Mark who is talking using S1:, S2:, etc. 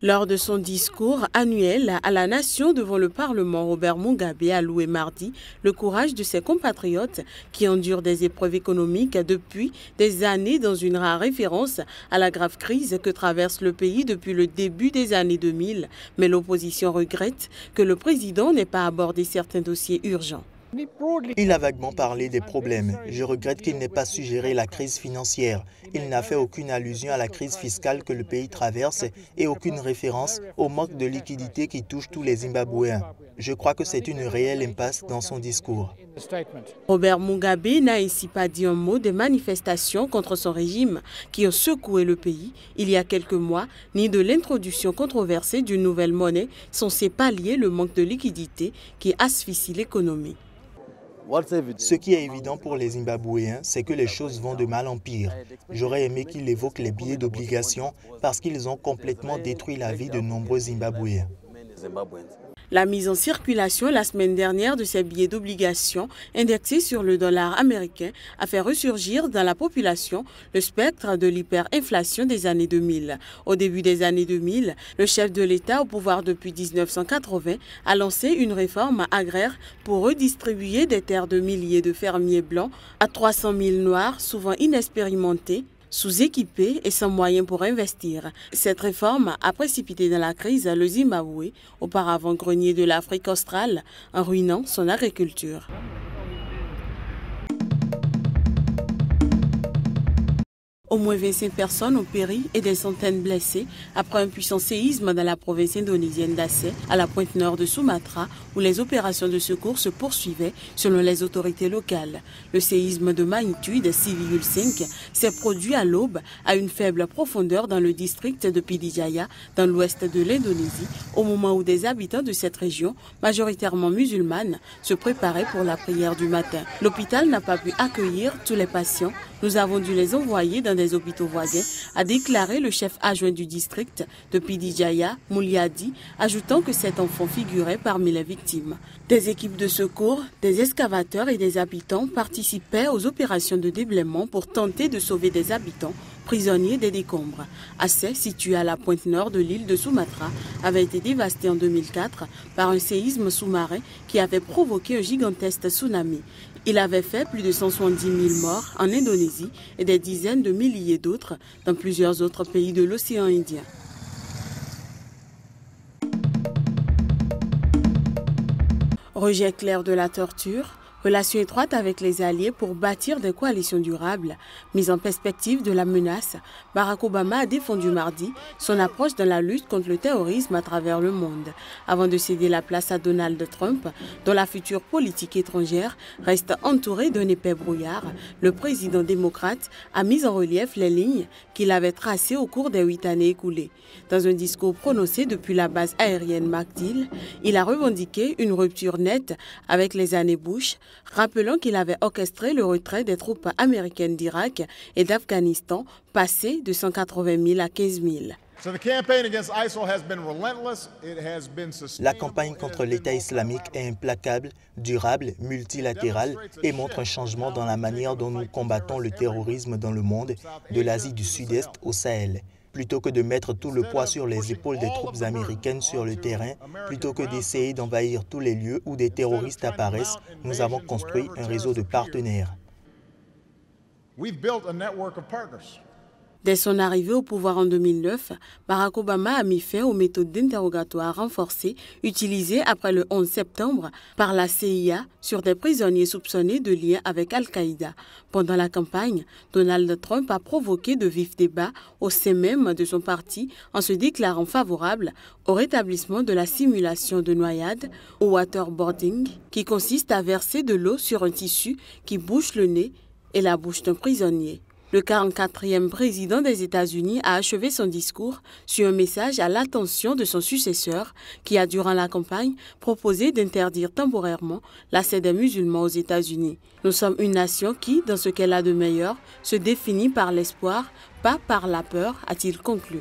S1: Lors de son discours annuel à la nation devant le Parlement, Robert Mugabe a loué mardi le courage de ses compatriotes qui endurent des épreuves économiques depuis des années dans une rare référence à la grave crise que traverse le pays depuis le début des années 2000. Mais l'opposition regrette que le président n'ait pas abordé certains dossiers urgents.
S2: Il a vaguement parlé des problèmes. Je regrette qu'il n'ait pas su gérer la crise financière. Il n'a fait aucune allusion à la crise fiscale que le pays traverse et aucune référence au manque de liquidité qui touche tous les Zimbabwéens. Je crois que c'est une réelle impasse dans son discours.
S1: Robert Mugabe n'a ainsi pas dit un mot des manifestations contre son régime qui ont secoué le pays il y a quelques mois, ni de l'introduction controversée d'une nouvelle monnaie censée pallier le manque de liquidité qui asphyxie l'économie.
S2: Ce qui est évident pour les Zimbabwéens, c'est que les choses vont de mal en pire. J'aurais aimé qu'il évoque les billets d'obligation parce qu'ils ont complètement détruit la vie de nombreux Zimbabwéens.
S1: La mise en circulation la semaine dernière de ces billets d'obligation indexés sur le dollar américain a fait ressurgir dans la population le spectre de l'hyperinflation des années 2000. Au début des années 2000, le chef de l'État au pouvoir depuis 1980 a lancé une réforme agraire pour redistribuer des terres de milliers de fermiers blancs à 300 000 noirs, souvent inexpérimentés, sous-équipés et sans moyens pour investir. Cette réforme a précipité dans la crise le Zimbabwe, auparavant grenier de l'Afrique australe, en ruinant son agriculture. Au moins 25 personnes ont péri et des centaines blessées après un puissant séisme dans la province indonésienne d'Aceh, à la pointe nord de Sumatra, où les opérations de secours se poursuivaient selon les autorités locales. Le séisme de magnitude 6,5 s'est produit à l'aube à une faible profondeur dans le district de Pidijaya, dans l'ouest de l'Indonésie, au moment où des habitants de cette région, majoritairement musulmanes, se préparaient pour la prière du matin. L'hôpital n'a pas pu accueillir tous les patients. Nous avons dû les envoyer dans des hôpitaux voisins, a déclaré le chef adjoint du district de Pidijaya, Mulyadi, ajoutant que cet enfant figurait parmi les victimes. Des équipes de secours, des excavateurs et des habitants participaient aux opérations de déblaiement pour tenter de sauver des habitants prisonniers des décombres. Aceh, situé à la pointe nord de l'île de Sumatra, avait été dévasté en 2004 par un séisme sous-marin qui avait provoqué un gigantesque tsunami. Il avait fait plus de 170 000 morts en Indonésie et des dizaines de milliers d'autres dans plusieurs autres pays de l'océan Indien. Rejet clair de la torture, relation étroite avec les alliés pour bâtir des coalitions durables. Mise en perspective de la menace, Barack Obama a défendu mardi son approche dans la lutte contre le terrorisme à travers le monde, avant de céder la place à Donald Trump, dont la future politique étrangère reste entourée d'un épais brouillard. Le président démocrate a mis en relief les lignes qu'il avait tracées au cours des 8 années écoulées. Dans un discours prononcé depuis la base aérienne MacDill, il a revendiqué une rupture nette avec les années Bush, rappelant qu'il avait orchestré le retrait des troupes américaines d'Irak et d'Afghanistan, passé de 180 000 à 15 000.
S2: La campagne contre l'État islamique est implacable, durable, multilatérale et montre un changement dans la manière dont nous combattons le terrorisme dans le monde, de l'Asie du Sud-Est au Sahel. Plutôt que de mettre tout le poids sur les épaules des troupes américaines sur le terrain, plutôt que d'essayer d'envahir tous les lieux où des terroristes apparaissent, nous avons construit un réseau de partenaires.
S1: Dès son arrivée au pouvoir en 2009, Barack Obama a mis fin aux méthodes d'interrogatoire renforcées utilisées après le 11 septembre par la CIA sur des prisonniers soupçonnés de liens avec Al-Qaïda. Pendant la campagne, Donald Trump a provoqué de vifs débats au sein même de son parti en se déclarant favorable au rétablissement de la simulation de noyade, au waterboarding, qui consiste à verser de l'eau sur un tissu qui bouche le nez et la bouche d'un prisonnier. Le 44e président des États-Unis a achevé son discours sur un message à l'attention de son successeur qui a, durant la campagne, proposé d'interdire temporairement l'accès des musulmans aux États-Unis. Nous sommes une nation qui, dans ce qu'elle a de meilleur, se définit par l'espoir, pas par la peur, a-t-il conclu.